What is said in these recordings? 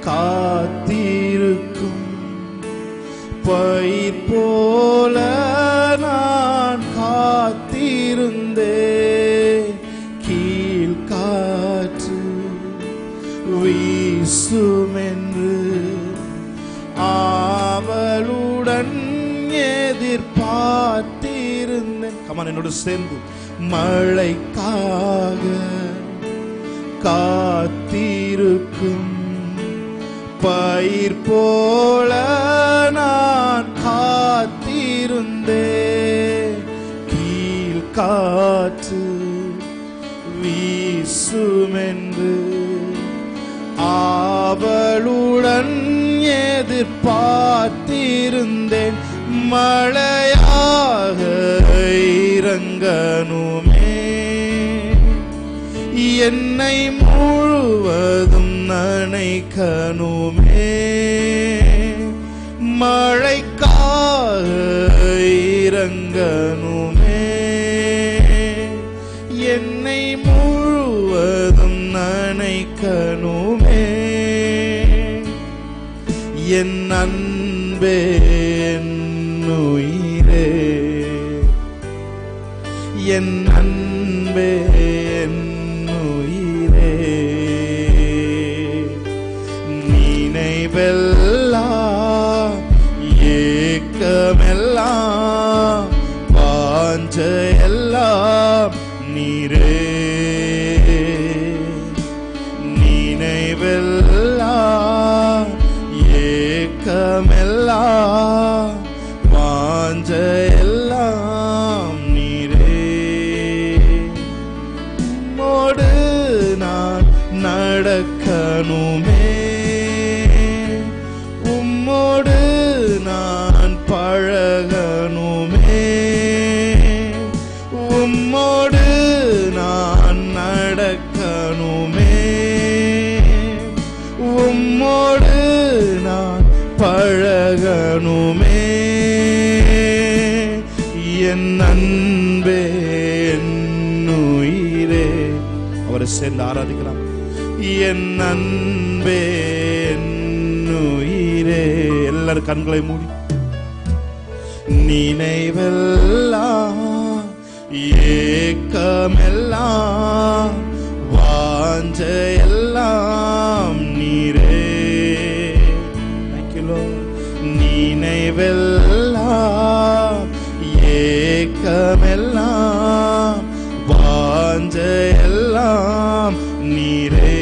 காத்திருக்கும் பயிர் போல நான் காத்திருந்தேன். கீழ்காற்று வீசுமென்று ஆவலுடன் எதிர்பார்த்திருந்தேன். கமான், என்னோடு சேர்ந்து. மழைக்காக காத்திருக்கும் பயிர் போல நான் காத்திருந்தேன். கீழ்காற்று வீசுமென்று ஆவலுடன் எதிர்பார்த்திருந்தேன். மழையாக இறங்கணுமே, என்னை முழுவதும் நனைக்கணுமே. மழைக்காக இறங்கணுமே, என்னை முழுவதும் நனைக்கணுமே. என் அன்பே என் உயிரே, என் அன்பே என் உயிரே, நினைவெல்லாம் ஏக்கமெல்லாம் வாஞ்சையெல்லாம் நீரே. நினைவெல்லாம் ஏக்கமெல்லாம் வாஞ்சையெல்லாம் நீரே. உம்மோடு நான் நடக்கணுமே, உம்மோடு நான் பழகணுமே. உம்மோடு நான் நடக்கணுமே, உம்மோடு நான் பழகணுமே. என் அன்பே என் உயிரே. அவரை சேர்ந்து ஆராதிக்கலாம். என் அன்பே என் உயிரே. எல்லாரும் கண்களை மூடி. நினைவெல்லாம் ஏக்கமெல்லாம் வாஞ்சையெல்லாம் நீரே. நினைவெல்லாம் ஏக்கமெல்லாம் வாஞ்சையெல்லாம் நீரே.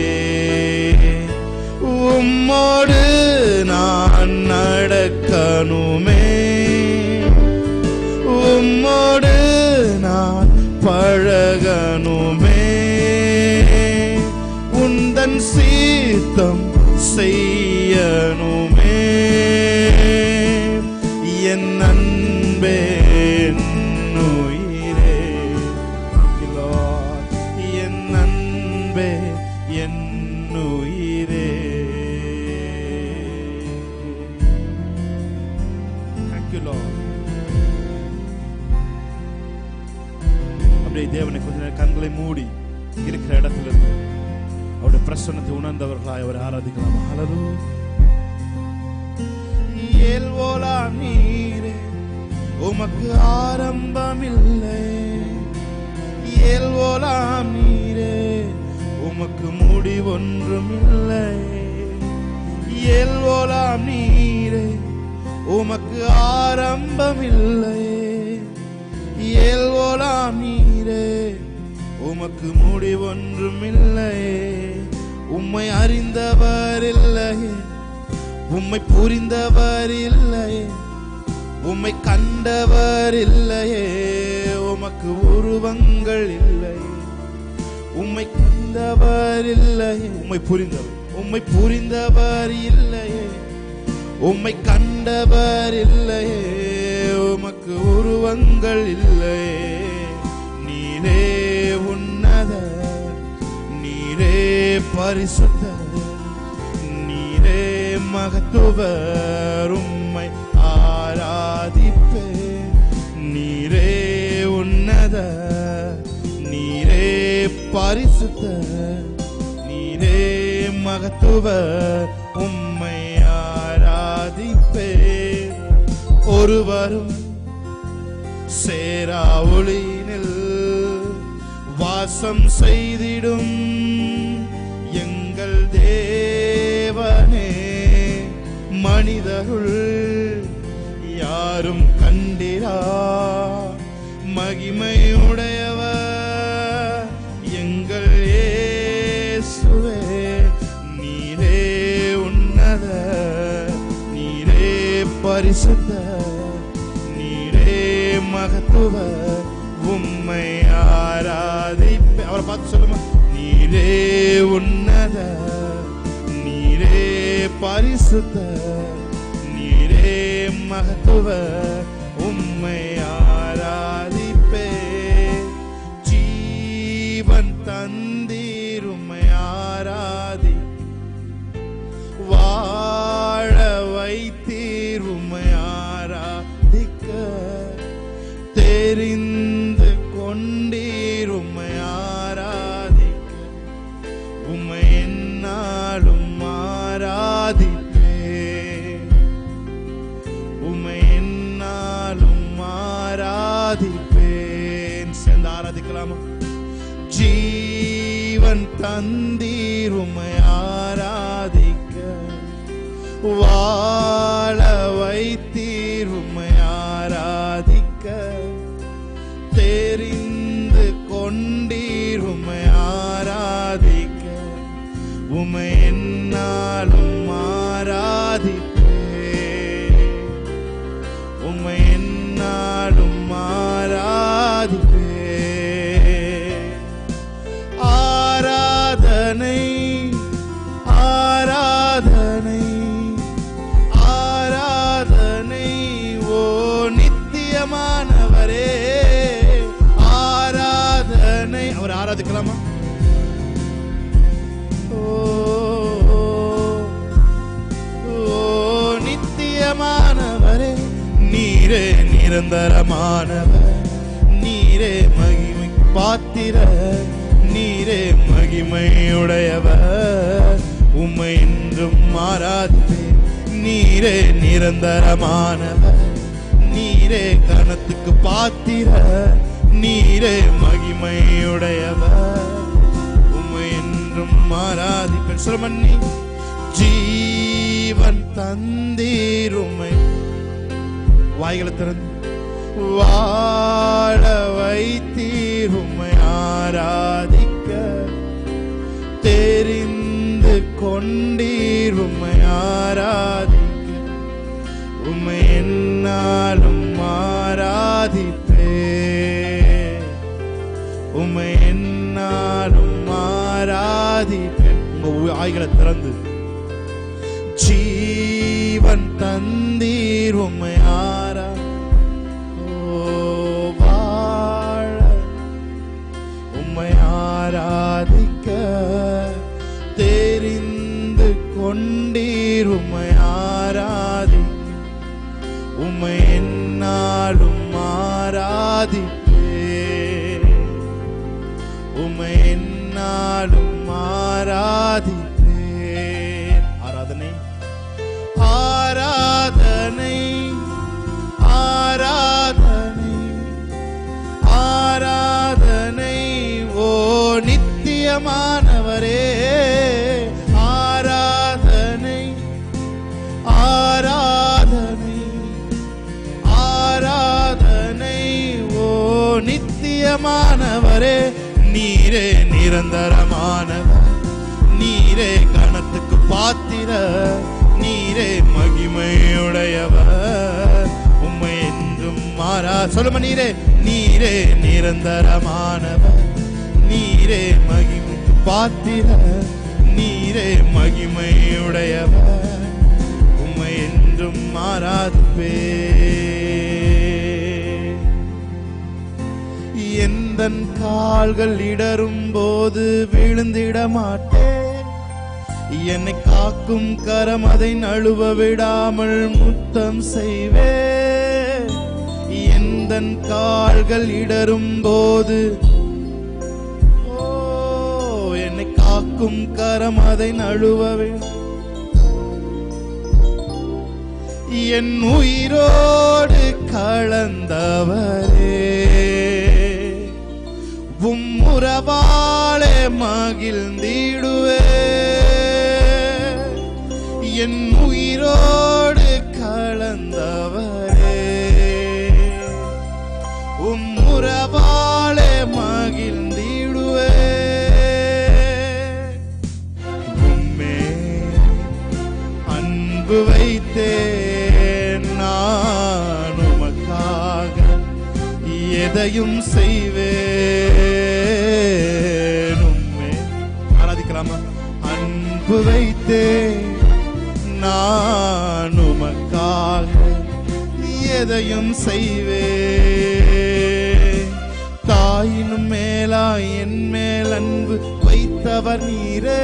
உம்மோடு நான் நடக்கணுமே, உம்மோடு நான் பழகணுமே. உந்தன் சித்தம் செய்யணுமே. என் அன்பே என் உயிரே, என் அன்பே என் உயிரே. Thank you Lord. அப்படியே தேவனை கொஞ்ச நேரம் கண்களை மூடி இருக்கிற இடத்துல இருந்து அவருடைய பிரசன்னத்தை உணர்ந்தவர்களாய் அவரை ஆராதிக்கலாம். ஹல்லேலூயா. ஏல்வோலாம் நீரே, உமக்கு ஆரம்பமில்லை. ஏல்வோலாம் நீரே, உமக்கு முடிவொன்றுமில்லை. ஏல்வோலாம் நீரே, உமக்கு ஆரம்பமில்லை. ஏல்வோலாம் நீரே, உமக்கு முடிவொன்றுமில்லை. உம்மை அறிந்தவர் இல்லையே, உம்மை புரிந்தவர் இல்லையே, உம்மை கண்டவர் இல்லையே. உமக்கு உருவங்கள் இல்லையே, உம்மை கண்டவர் இல்லையே. உம்மை புரிந்தவர் இல்லையே, உம்மை கண்டவர் இல்லையே. உமக்கு உருவங்கள் இல்லையே. நீரே உன்னதர், நீரே பரிசுத்தர், நீரே மகத்துவர். உம்மை ஆராதிப்பேன். நீரே உன்னதர், நீரே பரிசுத்தர், நீரே மகத்துவர் உம்மை ஆராதிப்பேன். ஒருவரும் சேரா ஒளியினில் வாசம் செய்திடும் எங்கள் தேவனே, மனிதருள் யாரும் கண்டிரா மகிமையுடையவர் எங்கள் இயேசுவே. நீரே உன்னத, நீரே பரிசுத்த, நீரே மகத்துவர் உம்மை ஆராதிப்பே. அவரை பார்த்து சொல்லுமா, நீரே உன்னத, நீரே பரிசுத்த, நீரே மகத்துவர் உம்மை ஆராதிப்பே. ஜீவன் தந்தீர் உம்மை ஆராதி, வாழ வைத்தீர் உம்மை ஆராதிக்க, தெரிந்து கொண்டீர் உம்மை ஆராதிக்க, உம்மை என்னாலும் ஆராதிப்பே, உம்மை என்னாலும் ஆராதிப்பேன். சேர்ந்து ஆராதிக்கலாமா? ஜீவன் தந்தீர் உம்மை ஆராதிக்க, வாழ வைத்தீர் உம்மை ஆராதிக்க, தெரிந்து கொண்டீர் உம்மை ஆராதிக்க, உம்மை என்னாலும் ஆராதிப்பே, உம்மை என்னாலும் ஆராதிப்பே. ஆராதனை ஆராதனை ஆராதனை ஓ நித்தியமானவரே, ஆராதனை. அவர் ஆராதிக்கலாமா? ஓ நித்தியமானவரே, நீரே நிரந்தரமானவர், நீரே மகிமை பாத்திர, நீரே மகிமையுடையவர் உம்மை என்றும் ஆராதிப்பேன். நீரே நிரந்தரமானவர், நீரே கனத்துக்கு பாத்திர, நீரே மகிமையுடையவர் உம்மை என்றும் ஆராதிப்பேன். சொல்லுமன்னி, ஜீவன் தந்தீர் உம்மை, வாய்களை திறந்து, வாழ வைத்தீர் உம்மை ஆராதிக்க, தெரிந்து கொண்டீர் உம்மை ஆராதிக்க, உம்மை என்னாலும் ஆராதிப்பே, உம்மை என்னாலும் ஆராதிப்பேன். உங்க ஆய்களை திறந்து, ஜீவன் தந்தீர் உம்மை ஆரா, வாழ உம்மை ஆராதிக்க, தெரிந்து கொண்டீர் உம்மை ஆராதிக்க, உம்மை என்னாலும் ஆராதிப்பே, உம்மை என்னாலும் ஆராதிப்பேன். ஆராதனை ஆராதனை ஆராதனை ஆராதனை ஓ நித்தியமானவரே, ஆராதனை ஆராதனை ஆராதனை ஓ நித்தியமானவரே, நீரே நிரந்தரமானவர், நீரே கனத்துக்கு பாத்திர, நீரே மகிமையுடையவர் உம்மை என்றும் மாறா. சொல்லுமா, நீரே நீரே நிரந்தரமானவர், நீரே மகிமைக்கு பாத்திர, நீரே மகிமையுடையவர் உம்மை என்றும் மாறாதுப்பே. எந்தன் கால்கள் இடரும் போது விழுந்திட மாட்டேன், என்னை காக்கும் கரம் அதை நழுவ விடாமல் முத்தம் செய்வேன். எந்தன் கால்கள் இடரும் போது என்னை காக்கும் காக்கும் கரம் அதை நழுவவே என் உயிரோடு கலந்தவரே உம்முறவாளே மகிழ்ந்திடுவே என் உயிரோடு கலந்தவரே உம்முறவாளே மகிழ்ந்திடுவே உம்மே அன்பு வைத்தேன் நான் உமக்காக எதையும் செய்வேன் உம்மே ஆராதிக்கலாமா அன்பு வைத்தேன் நான் உமக்காக எதையும் செய்வேன் தாயினும் மேலாய் என் மேல் அன்பு வைத்தவர் நீரே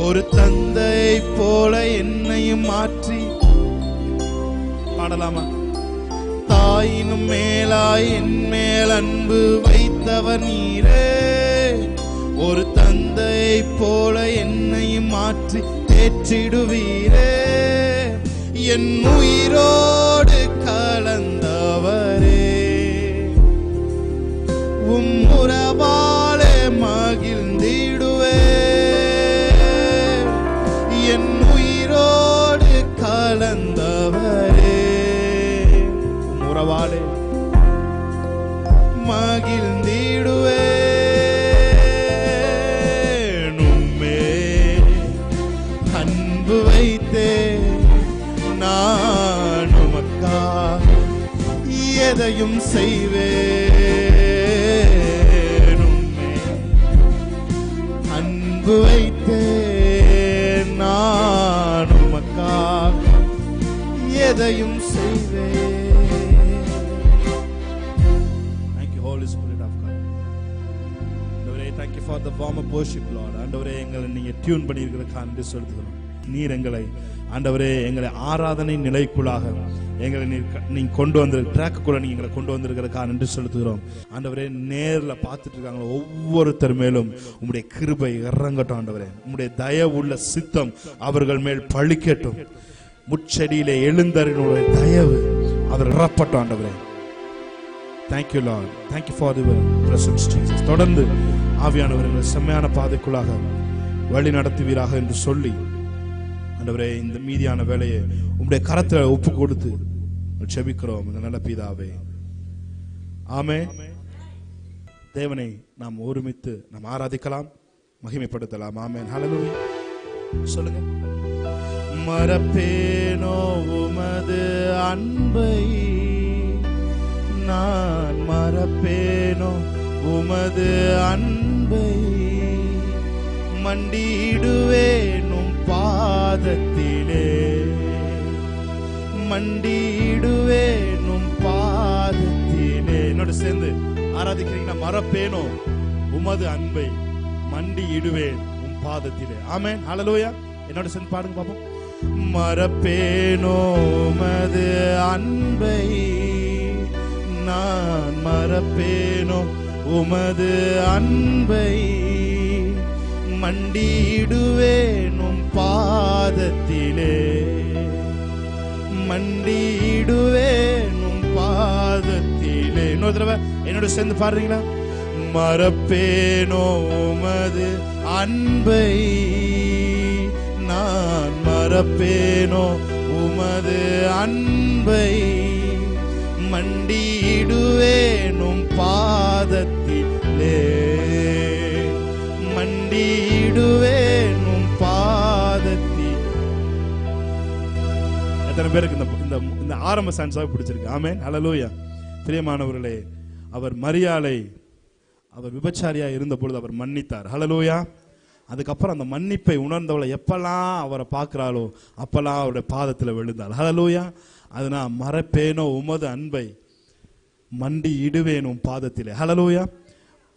ஒரு தந்தை போல என்னையும் மாற்றி பாடலாமா தாயினும் மேலாய் என் மேல் அன்பு வைத்தவர் நீரே ஒரு தந்தை போல என்னையும் மாற்றி தேற்றிடுவீரே என் உயிரோடு கலந்தவரே உம்முறவாளே மகிழ்ந்திடுவே என் உயிரோடு கலந்தவரே உம்முறவாளே மகிழ்ந்திடுவே அன்பு வைத்தே நான் உமக்காக எதையும் செய்வேன் அன்பு வைத்தே நான் உமக்காக எதையும் செய்வேன். Thank you Holy Spirit of God. ஆண்டவரே thank you for the warm up worship Lord. ஆண்டவரே எங்களை நீங்க டியூன் பண்ணி இருக்கிறதுக்கு நன்றி செலுத்துகிறோம். நீர் எங்களை ஆண்டவரே எங்களை ஆராதனை நிலைக்குள்ளாக எங்களை நீங்க கொண்டு வந்து ட்ராக்குள்ள நீங்க எங்களை கொண்டு வந்திருக்கிறதுக்காக நன்றி செலுத்துகிறோம். ஆண்டவரே நேர்ல பார்த்துட்டு இருக்காங்க ஒவ்வொருத்தர் மேலும் உம்முடைய கிருபை இறங்கட்டும். ஆண்டவரே உம்முடைய தயவுள்ள சித்தம் அவர்கள் மேல் பழிக்கட்டும். முச்செடியிலே எழுந்தறினுடைய தயவு அவர் இறப்பட்டும். ஆண்டவரே thank you Lord, thank you for the presence Jesus. தொடர்ந்து ஆவியானவர் எங்களை செம்மையான பாதைக்குள்ளாக வழி நடத்துவீராக என்று சொல்லி ஆண்டவரே இந்த மீதியான வேலையை உம்முடைய கரத்தில் ஒப்பு கொடுத்து ஜெபிக்கிறோம் இந்த நல்ல பிதாவே, ஆமென். தேவனை நாம் ஒருமித்து நாம் ஆராதிக்கலாம், மகிமைப்படுத்தலாம். ஆமென், ஹல்லேலூயா. சொல்லுங்க. மறப்பேனோ உமது அன்பை, நான் மறப்பேனோ உமது அன்பை, மண்டிடுவேனும் பாதத்திலே, மண்டிடுவேனும் பாதத்திலே. என்னோட சேர்ந்து ஆராதிக்கிறீங்கன்னா, மறப்பேனோ உமது அன்பை, மண்டிடுவேன் உம் பாதத்திலே. ஆமென், ஹல்லேலூயா. என்னோட சேர்ந்து பாடுங்க பாப்போம். மறப்பேனோ உமது அன்பை, நான் மறப்பேனோ உமது அன்பை, மண்டிடுவேனும் பாதத்திலே, மண்டிடுவேனும் பாதத்திலே. இன்னொரு தடவை என்னோட சேர்ந்து பாடுறீங்களா? மறப்பேனோ உமது அன்பை, நான் மறப்பேனோ உமது அன்பை, மண்டிடுவேனும் பாதத்திலே, மண்டிடுவேனும் பாதத்தில். எத்தனை பேருக்கு இந்த ஆரம்ப சான்ஸாக பிடிச்சிருக்கு? ஆமென், ஹல்லேலூயா. பிரியமானவர்களே, அவர் மரியாளை அவர் விபச்சாரியா இருந்த பொழுது அவர் மன்னித்தார். ஹல்லேலூயா. அதுக்கப்புறம் அந்த மன்னிப்பை உணர்ந்தவளை எப்பெல்லாம் அவரை பார்க்கிறாளோ அப்பெல்லாம் அவருடைய பாதத்தில் விழுந்தாள். ஹல்லேலூயா. அதனா மறப்பேனோ உமது அன்பை, மண்டி இடுவேனும் பாதத்திலே. ஹல்லேலூயா.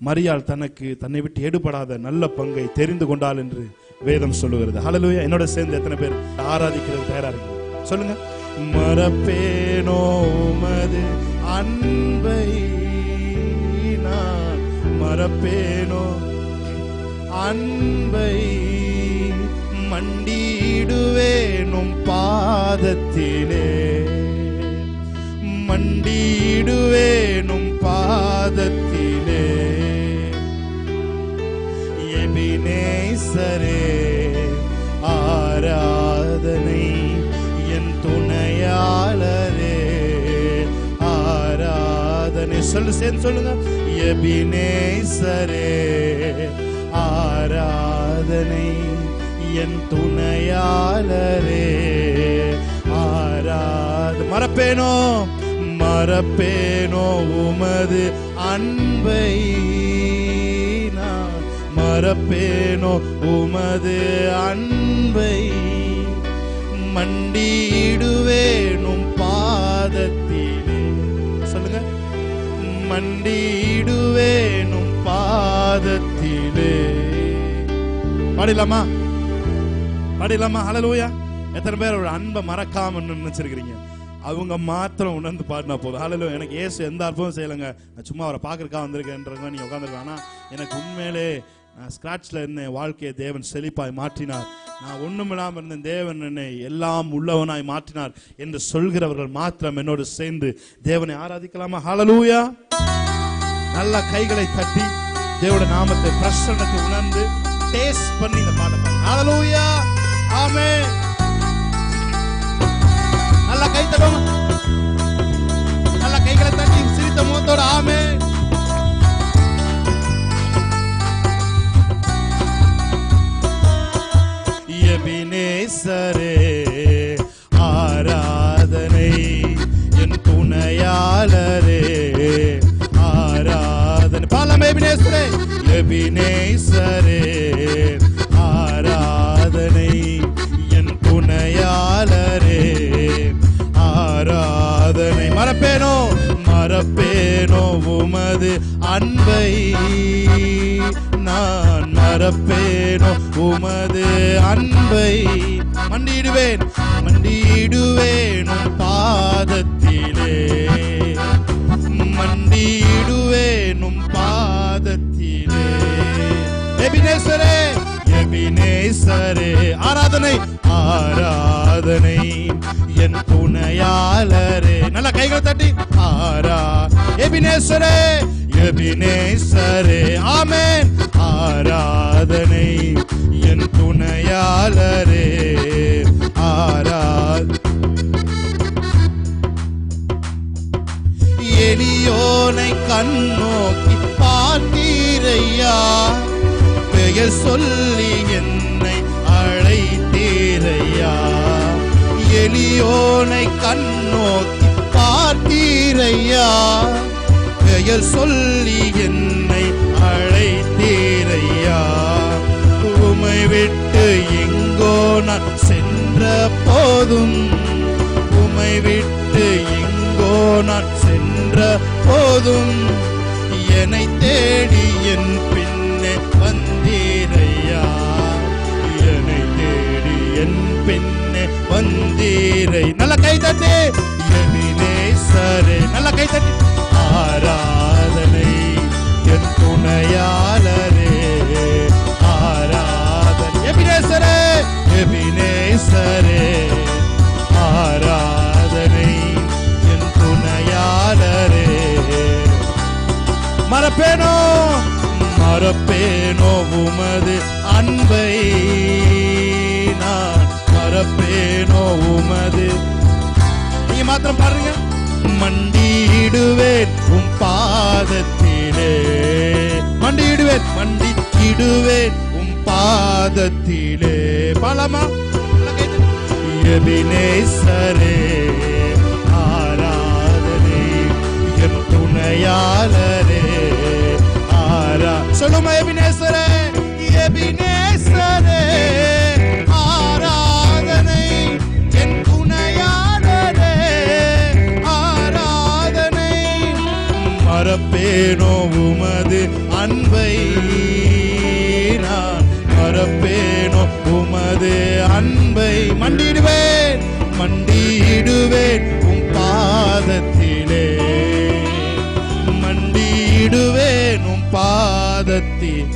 மரியாள் தன்னை விட்டு எடுபடாத நல்ல பங்கை தெரிந்து கொண்டாள் என்று வேதம் சொல்லுகிறது. ஹல்லேலூயா. என்னோட சேர்ந்து எத்தனை பேர் ஆராதிக்கிறது தயாரா இருக்கீங்க? சொல்லுங்க. மறப்பேனோ உமது அன்பை, நான் மறப்பேனோ அன்பை மண்டியிடுவேனும் பாதத்திலே, மண்டியிடுவேனும் பாதத்திலே. எபினேசரே ஆராதனை, என் துணையாளரே ஆராதனை. சேர்ந்து சொல்லுங்க. எபினேசரே ஆராதனை, என் துணையாளரே ஆராத. மறப்பேனோ மறப்பேனோ உமது அன்பை, நான் மறப்பேனோ உமது அன்பை, மண்டியிடுவேனும் பாதத்திலே. சொல்லுங்க. மண்டியிடுவேனும் பாதத்திலே. பாடிடலாமா? பாடிடலாமா? ஹல்லேலூயா. எத்தனை பேர் ஒரு அன்பை மறக்காம நினைச்சிருக்கிறீங்க? அவங்க மாத்திரம் உணர்ந்து பாடினா போதும். ஹல்லேலூயா. எனக்கு இயேசு எந்த அற்புதம் செய்யலைங்க, நான் சும்மா அவரை பார்க்கறதுக்காக வந்திருக்கேன்றத நீ உட்காந்துருக்கேன். ஆனால் எனக்கு உண்மையிலே நான் ஸ்கிராட்ச்ல இருந்தேன், வாழ்க்கையை தேவன் செழிப்பாய் மாற்றினார். நான் ஒண்ணுமில்லாமல் இருந்த தேவன் என்னை எல்லாம் உள்ளவனாய் மாற்றினார் என்று சொல்கிறவர்கள் மாத்திரம் என்னோடு சேர்ந்து தேவனை ஆராதிக்கலாமா? ஹல்லேலூயா. நல்ல கைகளை தட்டி தேவனுடைய நாமத்தை பிரசன்னத்தை உணர்ந்து டேஸ்ட் பண்ணி இந்த பாட பாருங்க. ஹல்லேலூயா. ஆமென். நல்ல கை தட்டுங்க. நல்ல கைகளை தட்டி சிரித்த முகத்தோட ஆமென். எபினேசரே ஆராதனை, என் துணையாளரே ஆராதனை. பாலாம். எபினேசரே எபினேசரே ஆராதனை, என் துணையாளரே ஆராதனை. மறப்பேனோ மறப்பேனோ உமது அன்பை, நான் மறப்பேனோ உமது அன்பை, மண்டியிடுவேன் மண்டியிடுவேனும் பாதத்திலே, மண்டியிடுவேனும் பாதத்திலே. எபினேசரே எபினேசரே ஆராதனை ஆராதனை, என் துணையாளரே. நல்ல கைகளை தட்டி ஆரா. எபினேசரே எபினேசரே ஆமென். ஆராதனை, என் துணையாளரே ஆராத. எளியோனை கண்ணோக்கி பார்த்தீரையா, பெயர் சொல்லி என்னை அழைத்தீரையா. எளியோனை கண்ணோக்கி பார்த்தீரையா, பெயர் சொல்லி என்னை அழைத்தீரையா. உமை விட்டு எங்கோ நான் சென்ற போதும், உமை விட்டு எங்கோ நான் சென்ற போதும், என்னை தேடி என் பின்னே வந்தீரையா, என்னை தேடி என் பின்னே வந்தீரை. நல்ல கை தட்டி. எபினேசரே. நல்ல கை தட்டி ஆராதனை, என் துணையாளரே ஆராதனை. எபினேசரே எபினேசரே ஆராதனை, என் துணையாளரே. மறப்பேனோ மறப்பேனோ உமது அன்பை, நான் மறப்பேனோ உமது. நீங்க மாத்திரம் பாருங்க. மண்டியிடுவேன் உம் பாதத்திலே, மண்டியிடுவேன் மண்டியிடுவேன் உம் பாதத்திலே. பாலாமா? எபினேசரே ஆராதனை, என் துணையாளரே ஆரா. சொல்லுமா? எபினேசரே எபினேசரே ஆராதனை, என் துணையாளரே ஆராதனை. மறப்பேனோ உமது அன்பை, நான் மறப்பேனோ உமது அன்பை. மண்டியிடுவேன் மண்டியிடுவேன் உம் பாதத்திலே, மண்டியிடுவேன் உம் பாதத்தில்.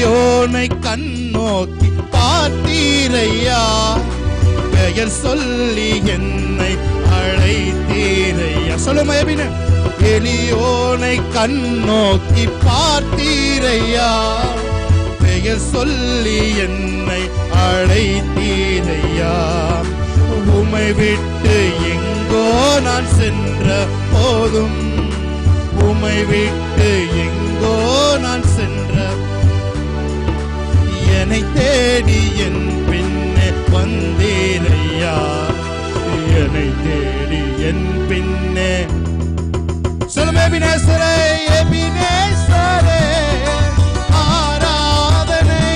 எளியோனை கண்ணோக்கி பார்த்தீரையா, பெயர் சொல்லி என்னை அழைத்தீரையா. சொல்லுமா எபினே. எளியோனை கண்ணோக்கி பார்த்தீரையா, பெயர் சொல்லி என்னை அழைத்தீரையா. உம்மை விட்டு எங்கோ நான் சென்ற போதும், உம்மை விட்டு எங்கோ நான் சென்ற, என்னை தேடி என் பின்னே வந்தீரையா, என்னை தேடி என் பின்னே. சொல்லுமே எபினேசரே, எபினேசரே ஆராதனை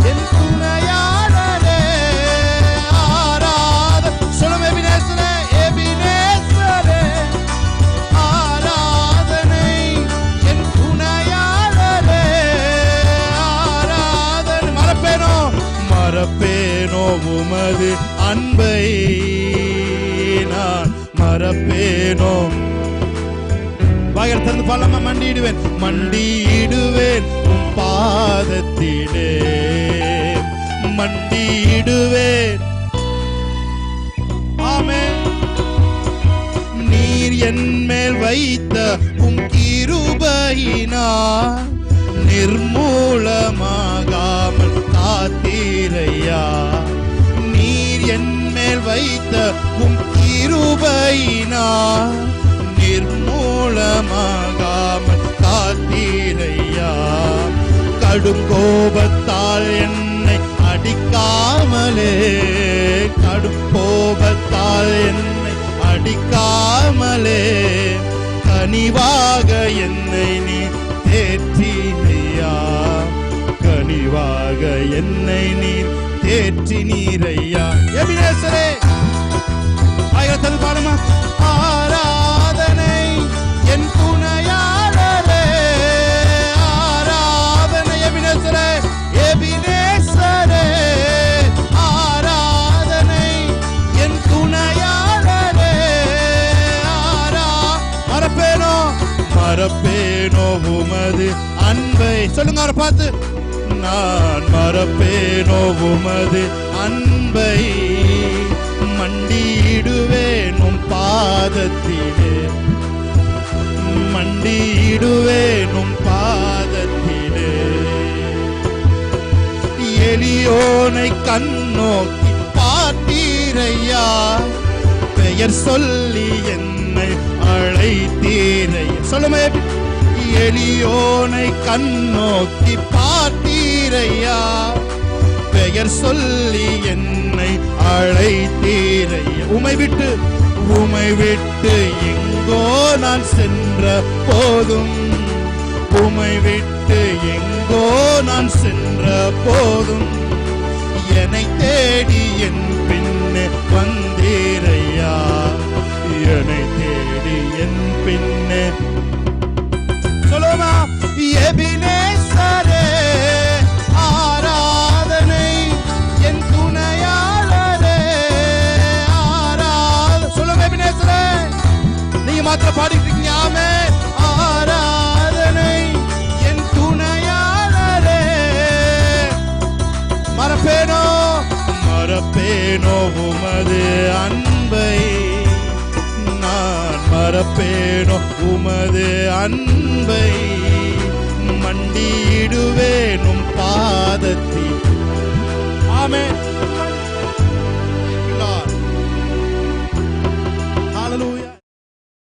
என் துணையாளரே ஆராதனை. சொல்லுமே எபினேசரே, எபினேசரே ஆராதனை என் துணையாளரே ஆராதனை. மறப்பேனோ மறப்பேனோ உமது அன்பை நான் மறப்பேனோ. வாயில் திறந்து பாடலாமா? மண்டியிடுவேன் மண்டியிடுவேன் உம் பாதத்திலே, மண்டியிடுவேன். ஆமென். நீர் என் மேல் வைத்த உம் கிருபையினால் நிர்மூலமாகாமல் காத்தீரையா. நீர் என் மேல் வைத்த உம் கிருபையினால் நிர்மூலமாகாமல் காத்தீரையா. கடும் கோபத்தால் என்னை அடிக்காமலே, கடும் கோபத்தால் என்னை அடிக்காமலே, கனிவாக என்னை நீ தேற்றினையா, கனிவாக என்னை நீ தேற்றினீரையா. எபினேசரே ஆயிரத்தது பாடுமா. ஆராதனை என் துணையாளரே ஆராதனை. எபினேசரே, எபினேசரே ஆராதனை என் துணையாளரே மறப்பேனோ மறப்பேனோ உமது அன்பை. சொல்லுங்க அவரை பார்த்து. நான் மறப்பேனோ உமது அன்பை, மண்டியிடுவேன் உம் பாதத்திலே, மண்டியிடுவேன் உம் பாதத்திலே. எளியோனை கண்ணோக்கி பார்த்தீரையா, பெயர் சொல்லி என்னை அழைத்தீரையா. சொல்லுமே. எளியோனை கண்ணோக்கி பார்த்தீரையா, பெயர் சொல்லி என்னை அழைத்தீரையா. உம்மை விட்டு எங்கோ நான் சென்ற போதும், உம்மை விட்டு எங்கோ நான் சென்ற போதும், என்னை தேடி என் பின்னே வந்தீரையா, என்னை தேடி என் பின்னே. சொல்லுமா. எபினேசரே ஆராதனை என் துணையாளரே ஆராதனை. சொல்லுங்க எபினேசரே. நீங்க மாத்திரம் பாடிட்டு இருக்கீங்க. ஆமென். ஆராதனை என் துணையாளரே. மறப்பேனோ மறப்பேனோ உமது அன்பை, நான் மறப்பேனோ உமது அன்பை, மண்டியிடுவேன் உம் பாதத்தில். ஆமென்.